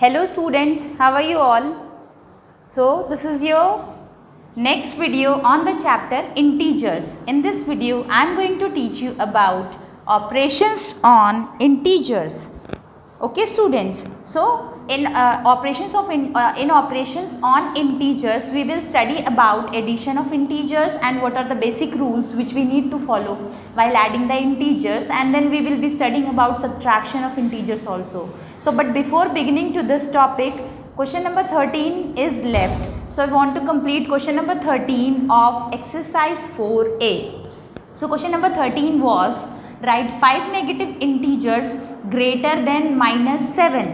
Hello students, how are you all? So this is your next video on the chapter integers. In this video I am going to teach you about operations on integers. Okay students, so in operations on integers we will study about addition of integers and what are the basic rules which we need to follow while adding the integers, and then we will be studying about subtraction of integers also. So but before beginning to this topic, question number 13 is left. So I want to complete question number 13 of exercise 4a. So question number 13 was write 5 negative integers greater than -7.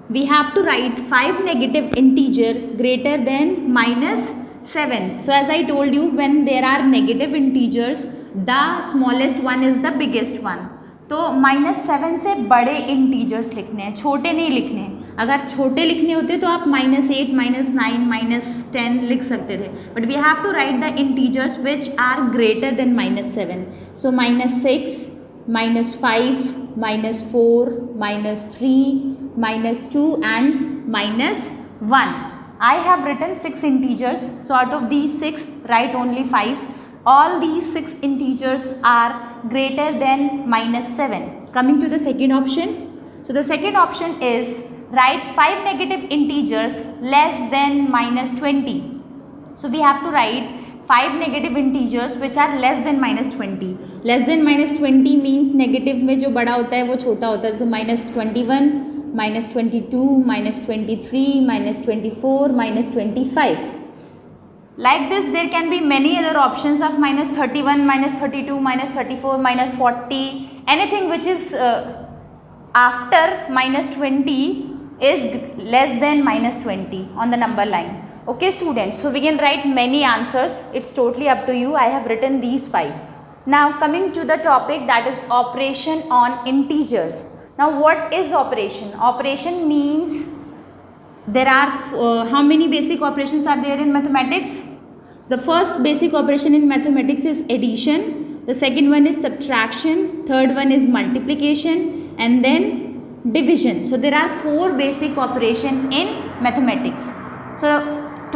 We have to write 5 negative integer greater than -7. So as I told you, when there are negative integers, the smallest one is the biggest one. तो -7 से बड़े integers लिखने हैं, छोटे नहीं लिखने हैं. अगर छोटे लिखने होते तो आप -8, -9, -10 लिख सकते थे, but we have to write the integers which are greater than -7. So -6, -5, -4, -3, -2 and -1. I have written 6 integers, so out of these 6 write only 5. All these 6 integers are greater than -7. Coming to the second option. So the second option is write 5 negative integers less than -20. So we have to write 5 negative integers which are less than -20. Less than -20 means negative में जो बड़ा होता है वो छोटा होता है. So -21, -22, -23, -24, -25. Like this there can be many other options of -31, -32, -34, -40. Anything which is after -20 is less than -20 on the number line. Okay students, so we can write many answers. It's totally up to you. I have written these 5. Now coming to the topic, that is operation on integers. Now what is operation? Operation means there are how many basic operations are there in mathematics? The first basic operation in mathematics is addition, the second one is subtraction, third one is multiplication, and then division. So there are 4 basic operations in mathematics. So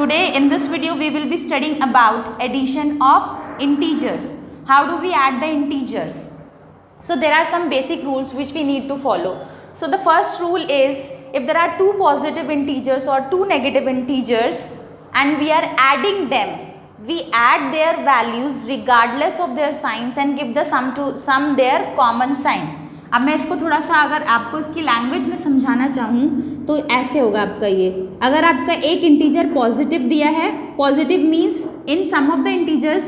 today in this video we will be studying about addition of integers. How do we add the integers? So there are some basic rules which we need to follow. So the first rule is, if there are 2 positive integers or 2 negative integers and we are adding them, we add their values regardless of their signs and give the sum their common sign. अब मैं इसको थोड़ा सा अगर आपको इसकी language में समझाना चाहूँ तो ऐसे होगा आपका ये. अगर आपका एक इंटीजर पॉजिटिव दिया है, positive means in sum of the integers,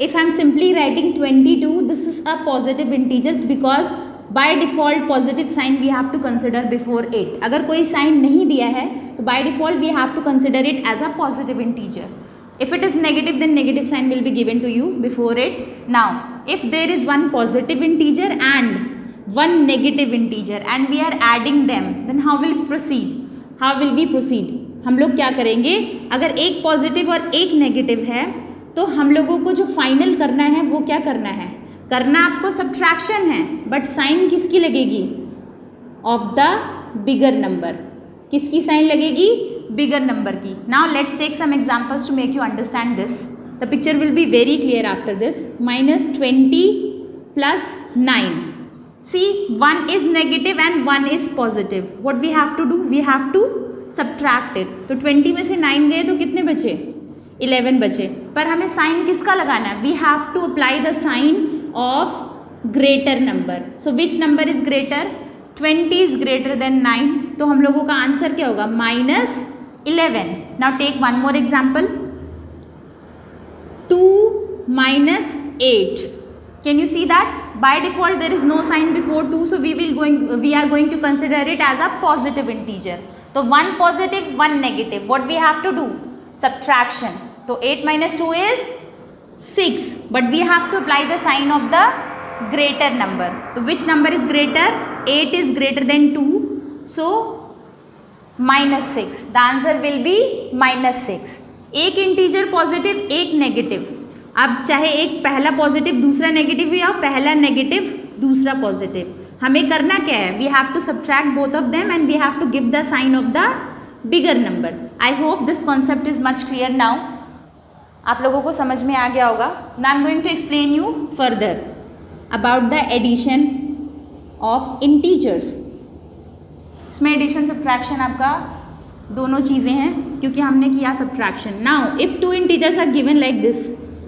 if I am simply writing 22, this is a positive integers because by default positive sign we have to consider before it. अगर कोई sign नहीं दिया है तो by default we have to consider it as a positive integer. If it is negative, then negative sign will be given to you before it. Now if there is one positive integer and one negative integer and we are adding them, then how will we proceed? हम लोग क्या करेंगे, अगर एक positive और एक negative है तो हम लोगों को जो फाइनल करना है वो क्या करना है, करना आपको सब्ट्रैक्शन है, बट साइन किसकी लगेगी, ऑफ द बिगर नंबर. किसकी साइन लगेगी, बिगर नंबर की. Now let's take some examples to make you understand this. The picture will be very clear after this. -20 + 9. See, one is negative and one is positive. What we have to do? We have to subtract it. तो 20 में से 9 गए तो कितने बचे, 11 बचे. पर हमें साइन किसका लगाना है, we have to apply the sign of greater number. So which number is greater, 20 is greater than 9. तो हम लोगों का आंसर क्या होगा, -11. Now take one more example. 2 - 8. Can you see that by default there is no sign before 2, so we are going to consider it as a positive integer. So one positive, one negative. What we have to do, subtraction. So 8 - 2 is 6, but we have to apply the sign of the greater number. So which number is greater, 8 is greater than 2, so -6. The answer will be -6. एक integer positive, एक negative. अब चाहे एक पहला positive दूसरा negative या पहला negative दूसरा पॉजिटिव, हमें करना क्या है, we have to subtract both of them and we have to give the sign of the bigger number. I hope this concept is much clear now. आप लोगों को समझ में आ गया होगा. Now I am going to explain you further about the addition of integers. इसमें addition subtraction आपका दोनों चीज़ें हैं क्योंकि हमने किया subtraction. Now if two integers are given like this,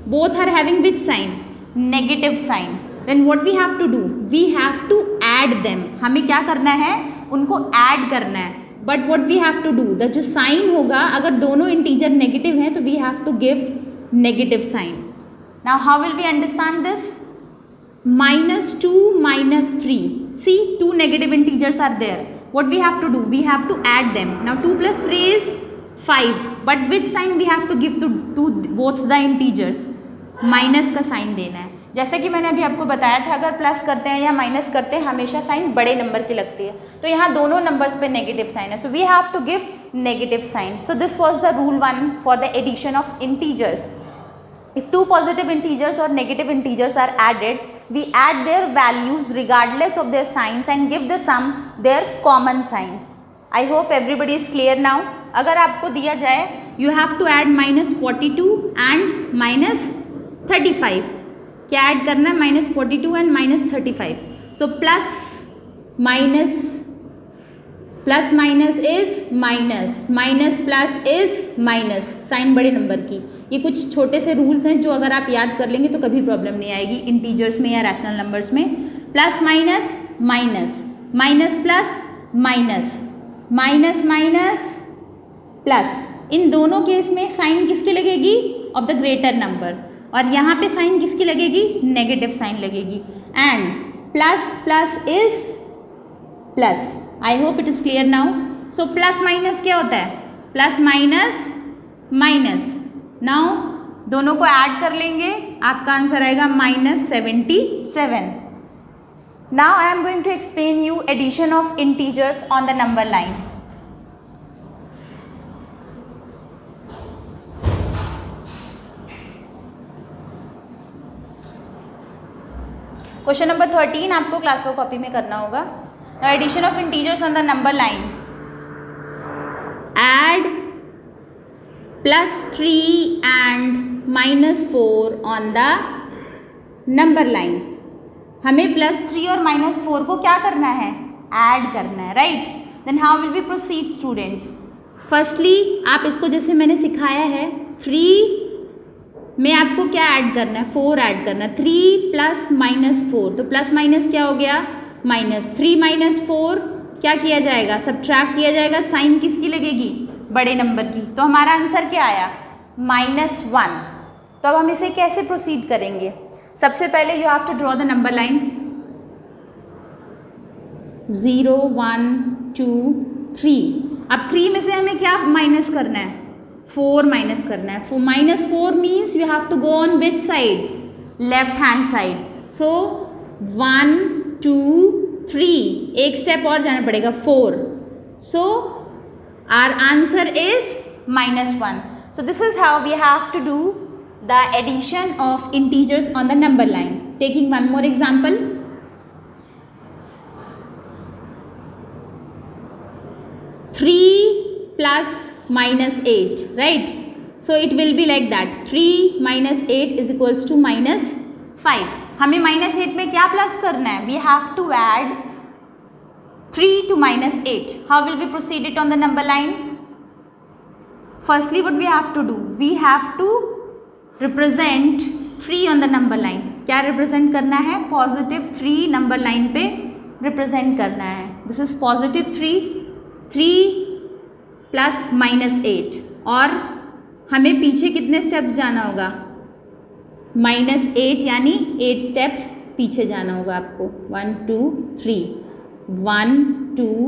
both are having which sign, negative sign, then what we have to do, we have to add them. हमें क्या करना है, उनको ऐड करना है. But what we have to do, the जो sign होगा अगर दोनों इंटीजर नेगेटिव हैं तो we have to give negative sign. Now how will we understand this, -2 -3, see two negative integers are there. What we have to do, we have to add them. Now 2 plus 3 is 5, but which sign we have to give to both the integers, minus का sign देना है. जैसे कि मैंने अभी आपको बताया था, अगर प्लस करते हैं या माइनस करते हैं हमेशा साइन बड़े नंबर की लगती है, तो यहाँ दोनों नंबर्स पे नेगेटिव साइन है, so we have to give negative sign. So this was the rule 1 for the addition of integers. If two positive integers or negative integers are added, we add their values regardless of their signs and give the sum their common sign. I hope everybody is clear now. अगर आपको दिया जाए you have to add -42 and -35. क्या add करना है, -42 and -35. So plus minus is minus plus is minus, sign बड़े number की. ये कुछ छोटे से रूल्स हैं जो अगर आप याद कर लेंगे तो कभी प्रॉब्लम नहीं आएगी इंटीजर्स में या रैशनल नंबर्स में. Plus minus minus, minus plus minus, minus minus plus. इन दोनों केस में साइन किसकी लगेगी, ऑफ द ग्रेटर नंबर, और यहाँ पे साइन किसकी लगेगी, नेगेटिव साइन लगेगी. And plus plus is plus. I hope it is clear now. So plus minus क्या होता है, प्लस माइनस माइनस. नाउ दोनों को ऐड कर लेंगे, आपका आंसर आएगा -77. Now I am going to explain you addition of integers on the number line. Question number 13 आपको क्लास वर्क कॉपी में करना होगा. Addition of integers on the number line. Add +3 and -4 on the number line. हमें +3 और -4 को क्या करना है, ऐड करना है, right. Then how will we proceed students. Firstly आप इसको जैसे मैंने सिखाया है, 3 में आपको क्या ऐड करना है, 4 ऐड करना है. 3 + -4, तो प्लस माइनस क्या हो गया, -3 - 4 क्या किया जाएगा, सब्ट्रैक्ट किया जाएगा. साइन किसकी लगेगी, बड़े नंबर की. तो हमारा आंसर क्या आया, -1. तो अब हम इसे कैसे प्रोसीड करेंगे. सबसे पहले you have to draw the number line. 0 1 2 3. अब 3 में से हमें क्या माइनस करना है, 4 माइनस करना है. -4 means you have to go on which side, left hand side. So 1 2 3, एक स्टेप और जाना पड़ेगा, 4. सो our answer is -1. So this is how we have to do the addition of integers on the number line. Taking one more example. 3 plus -8, right? So it will be like that. 3 minus 8 is equals to -5. हमें -8 में क्या plus करना है, we have to add 3 to -8. How will we proceed it on the number line? Firstly, what we have to do? We have to represent 3 on the number line. क्या represent करना है? +3 number line पे represent करना है. This is +3, 3 plus -8. और हमें पीछे कितने steps जाना होगा, -8 यानी 8 steps पीछे जाना होगा आपको. 1 2 3, 1 2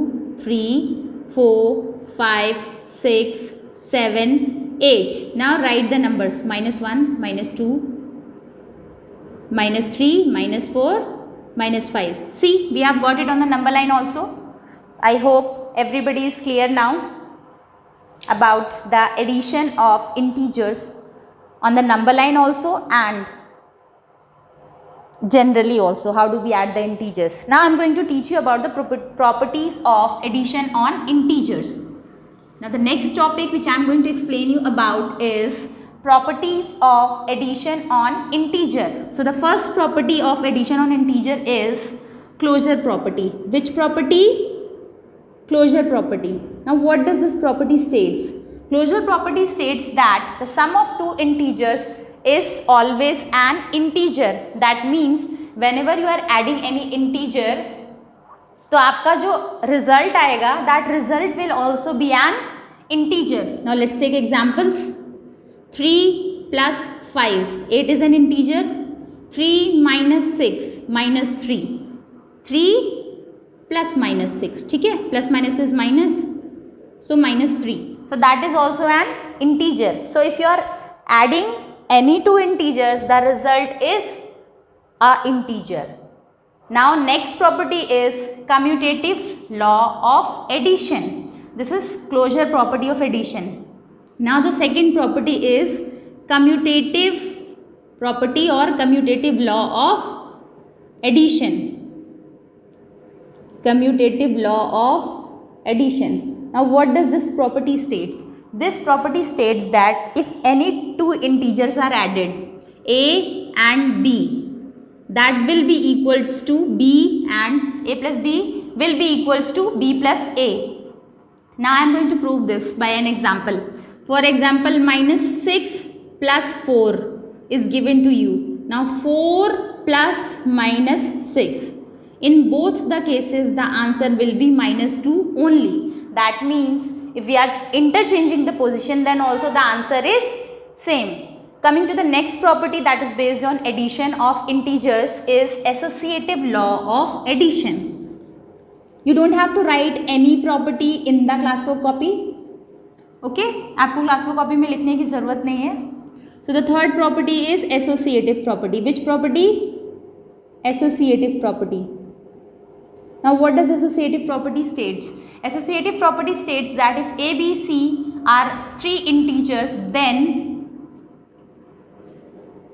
3 4 5 6 7 8. Now write the numbers, -1 -2 -3 -4 -5. See, we have got it on the number line also. I hope everybody is clear now about the addition of integers on the number line also and generally also how do we add the integers. Now I'm going to teach you about the properties of addition on integers. Now the next topic which I'm going to explain you about is properties of addition on integer. So the first property of addition on integer is closure property. Which property? Closure property. Now what does this property states? Closure property states that the sum of two integers is always an integer. That means whenever you are adding any integer, तो आपका जो result आएगा, that result will also be an integer. Now let's take examples. 3 plus 5, 8 is an integer. 3 minus 6 minus 3, 3 plus minus 6, ठीक है, plus minus is minus, so minus 3, so that is also an integer. So if you are adding any two integers, the result is a integer. Now next property is commutative law of addition. This is closure property of addition. Now the second property is commutative property or commutative law of addition. Commutative law of addition. Now what does this property states? This property states that if any two integers are added, a and b, that will be equals to b, and a plus b will be equals to b plus a. Now I am going to prove this by an example. For example, minus 6 plus 4 is given to you. Now 4 plus minus 6. In both the cases, the answer will be minus 2 only. That means if we are interchanging the position, then also the answer is same. Coming to the next property that is based on addition of integers is associative law of addition. You don't have to write any property in the classwork copy. Okay? आपको classwork copy में लिखने की ज़रूरत नहीं है. So the third property is associative property. Which property? Associative property. Now what does associative property states? Associative property states that if a, b, c are three integers, then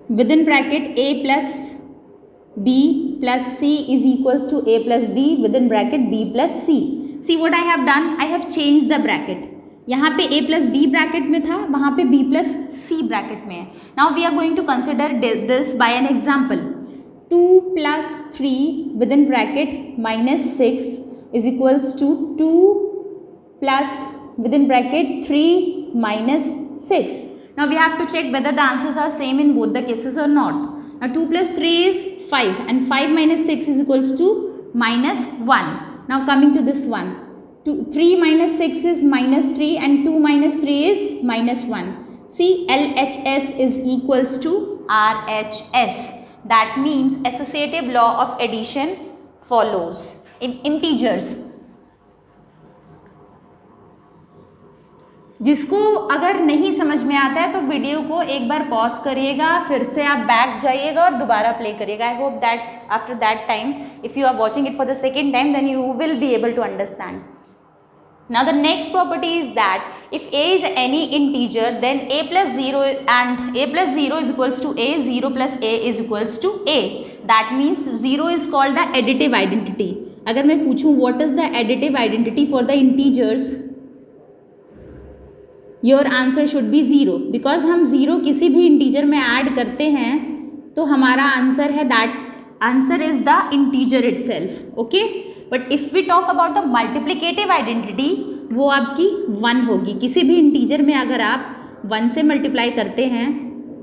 within bracket a plus b plus c is equals to a plus b within bracket b plus c. See what I have done? I have changed the bracket. यहाँ पे a plus b bracket में था, वहाँ पे b plus c bracket में है. Now we are going to consider this by an example. 2 plus 3 within bracket minus 6 is equals to 2 plus within bracket 3 minus 6. Now we have to check whether the answers are same in both the cases or not. Now 2 plus 3 is 5 and 5 minus 6 is equals to minus 1. Now coming to this one. 3 minus 6 is minus 3 and 2 minus 3 is minus 1. See, LHS is equals to RHS. That means associative law of addition follows in integers. जिसको अगर नहीं समझ में आता है तो video को एक बार पॉज करिएगा, फिर से आप बैक जाइएगा और दोबारा प्ले करिएगा. I hope that after that time if you are watching it for the second time then you will be able to understand. Now the next property is that if a is any integer, then a plus 0 and a plus 0 is equals to a, 0 plus a is equals to a. That means 0 is called the additive identity. अगर मैं पूछूं what is the additive identity for the integers, your answer should be 0, because हम 0 किसी भी integer में add करते हैं तो हमारा answer है that answer is the integer itself. Okay? But if we talk about the multiplicative identity, वो आपकी 1 होगी. किसी भी इंटीजर में अगर आप 1 से मल्टीप्लाई करते हैं,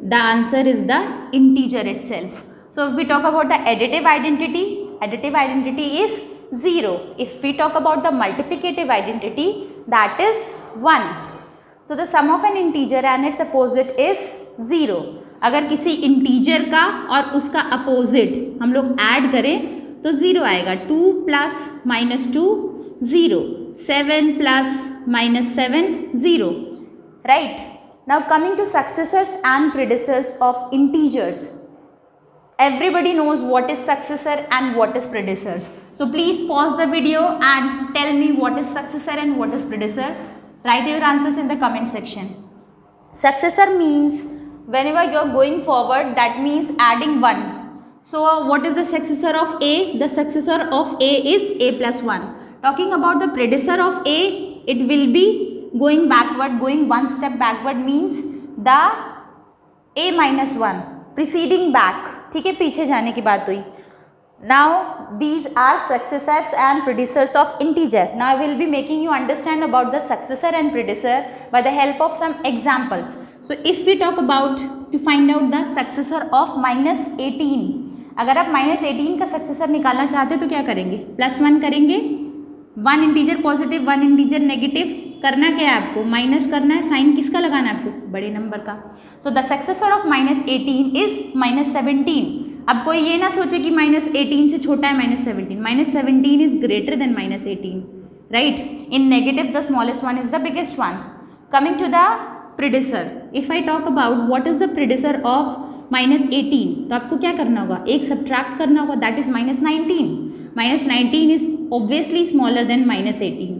the answer is the integer itself. So if we talk about the additive identity is 0. If we talk about the multiplicative identity, that is 1. So the sum of an integer and its opposite is 0. अगर किसी integer का और उसका opposite हम लोग add करें तो 0 आएगा. 2 plus minus 2 0, 7 plus minus 7 0. Right. Now coming to successors and predecessors of integers. Everybody knows what is successor and what is predecessor. So please pause the video and tell me what is successor and what is predecessor. Write your answers in the comment section. Successor means whenever you are going forward, that means adding 1. So what is the successor of A? The successor of A is A plus 1. Talking about the predecessor of A, it will be going backward, going one step backward means the A minus 1, preceding back. ठीक है, पीछे जाने की बात हुई. Now these are successors and predecessors of integer. Now I will be making you understand about the successor and predecessor by the help of some examples. So if we talk about to find out the successor of minus 18, अगर आप minus 18 का successor निकालना चाहते हैं तो क्या करेंगे? Plus 1 करेंगे. One integer positive, one integer negative. करना क्या है आपको? माइनस करना है. साइन किसका लगाना है आपको? बड़े नंबर का. So the successor of minus 18 is minus 17. अब कोई ये ना सोचे कि माइनस 18 से छोटा है minus 17. Minus 17 is greater than minus 18, right? In negative the smallest one is the biggest one. Coming to the predecessor, if I talk about what is the predecessor of minus 18, तो आपको क्या करना होगा? एक subtract करना होगा, that is minus 19. Minus 19 is obviously smaller than minus 18.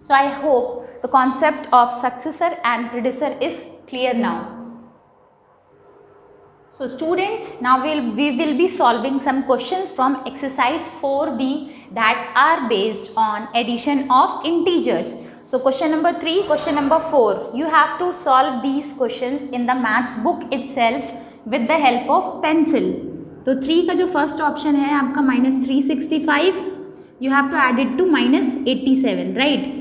So I hope the concept of successor and प्रेडिसर is clear now. So students, now we will be solving some questions from exercise 4b that are based on addition of integers. So question number 3, question number 4, you have to solve these questions in the maths book itself with the help of pencil. तो 3 का जो first option है आपका minus 365, you have to add it to minus 87, right?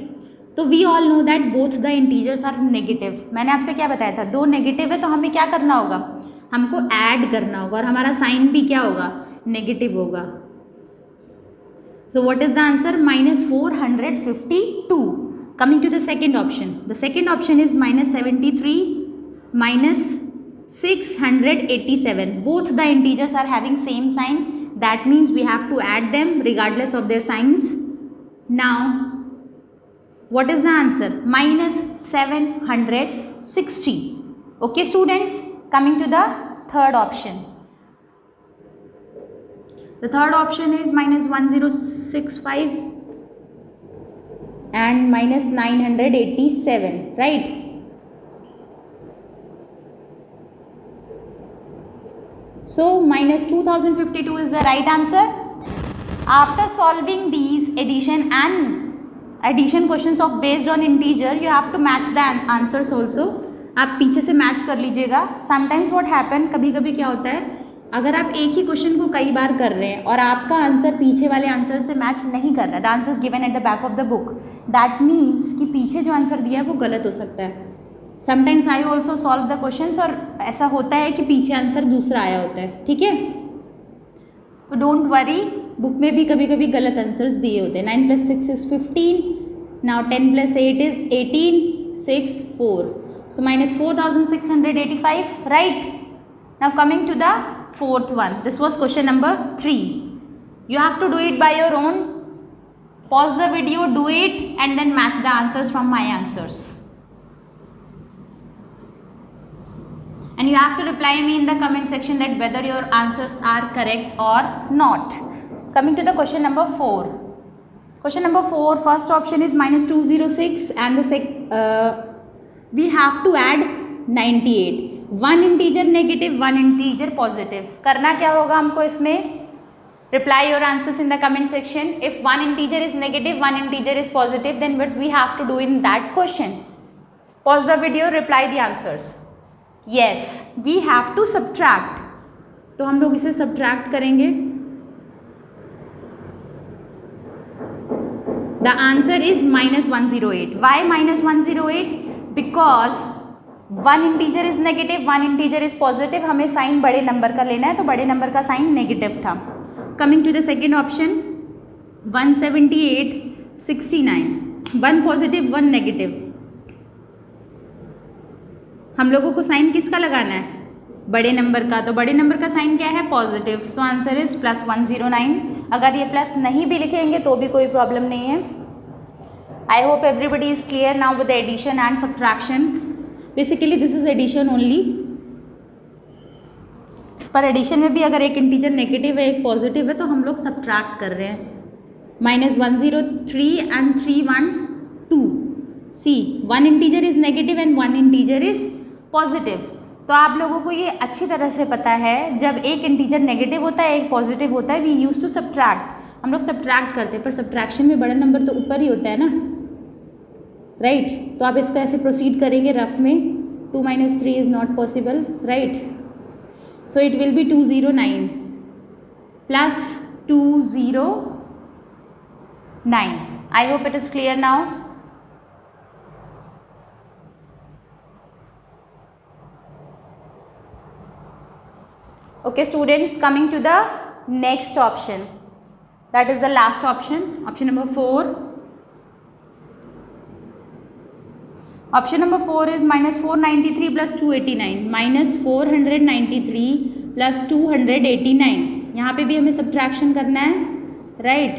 तो we all know that both the integers are negative. मैंने आपसे क्या बताया था? दो नेगेटिव है तो हमें क्या करना होगा? हमको ऐड करना होगा और हमारा साइन भी क्या होगा? नेगेटिव होगा. So what is the answer? Minus 452. Coming to the second option, the second option is minus 73 minus 687. Both the integers are having same sign, that means we have to add them regardless of their signs. Now what is the answer? Minus 760. Okay students, coming to the third option. The third option is minus 1065 and minus 987, right? So minus 2052 is the right answer. After solving these addition questions of based on integer, you have to match the answers also. आप पीछे से match कर लीजिएगा. Sometimes what happen, कभी कभी क्या होता है, अगर आप एक ही क्वेश्चन को कई बार कर रहे हैं और आपका आंसर पीछे वाले आंसर से मैच नहीं कर रहा है, the answer is given at the back of the book, that means कि पीछे जो आंसर दिया है वो गलत हो सकता है. Sometimes I also solve the questions और ऐसा होता है कि पीछे आंसर दूसरा आया होता है. ठीक है, तो डोंट वरी, बुक में भी कभी कभी गलत आंसर्स दिए होते हैं. 9 + 6 is 15. Now 10 + 8 is 18. 6 4. So minus 4685, right? Now coming to the fourth one. This was question number 3. You have to do it by your own. Pause the video, do it, and then match the answers from my answers. And you have to reply me in the comment section that whether your answers are correct or not. Coming to the question number 4. Question number 4, first option is minus 206 and the we have to add 98. One integer negative, one integer positive. करना क्या होगा हमको इसमें? Reply your answers in the comment section. If one integer is negative, one integer is positive, then what we have to do in that question? Pause the video, reply the answers. Yes, we have to subtract. तो हम लोग इसे subtract करेंगे. The answer is minus 108. Why minus 108? Because one integer is negative, one integer is positive. हमें sign बड़े number का लेना है तो बड़े नंबर का साइन नेगेटिव था. Coming to the second option, 178 69. One positive, one negative. हम लोगों को साइन किसका लगाना है? बड़े नंबर का. तो बड़े नंबर का साइन क्या है? Positive. So answer is plus 109. अगर ये प्लस नहीं भी लिखेंगे तो भी कोई प्रॉब्लम नहीं है. I hope everybody is clear now with the addition and subtraction. Basically this is addition only. पर एडिशन में भी अगर एक इंटीजर नेगेटिव है, एक पॉजिटिव है, तो हम लोग सब्ट्रैक्ट कर रहे हैं. Minus 103 and 312. See, one integer is negative and one integer is positive. तो आप लोगों को ये अच्छी तरह से पता है, जब एक इंटीजर नेगेटिव होता है एक पॉजिटिव होता है, वी यूज टू सब्ट्रैक्ट, हम लोग सब्ट्रैक्ट करते हैं, पर सब्ट्रैक्शन में बड़ा नंबर तो ऊपर ही होता है ना, राइट। तो आप इसका ऐसे प्रोसीड करेंगे रफ में, 2 - 3 is not possible, right. So it will be 209 plus 209. I hope it is clear now. Okay students, coming to the next option, that is the last option, option number 4. Option number 4 is -493 plus 289, -493 plus 289. यहाँ पे भी हमें subtraction करना है, right,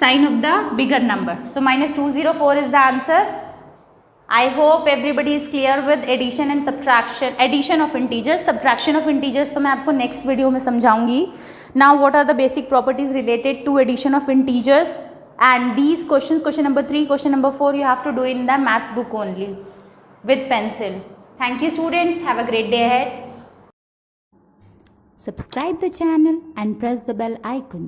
sign of the bigger number. So -204 is the answer. I hope everybody is clear with addition and subtraction, addition of integers, subtraction of integers तो मैं आपको next video में समझाऊंगी. Now what are the basic properties related to addition of integers, and these questions, question number 3, question number 4, you have to do in the maths book only with pencil. Thank you students, have a great day ahead. Subscribe the channel and press the bell icon.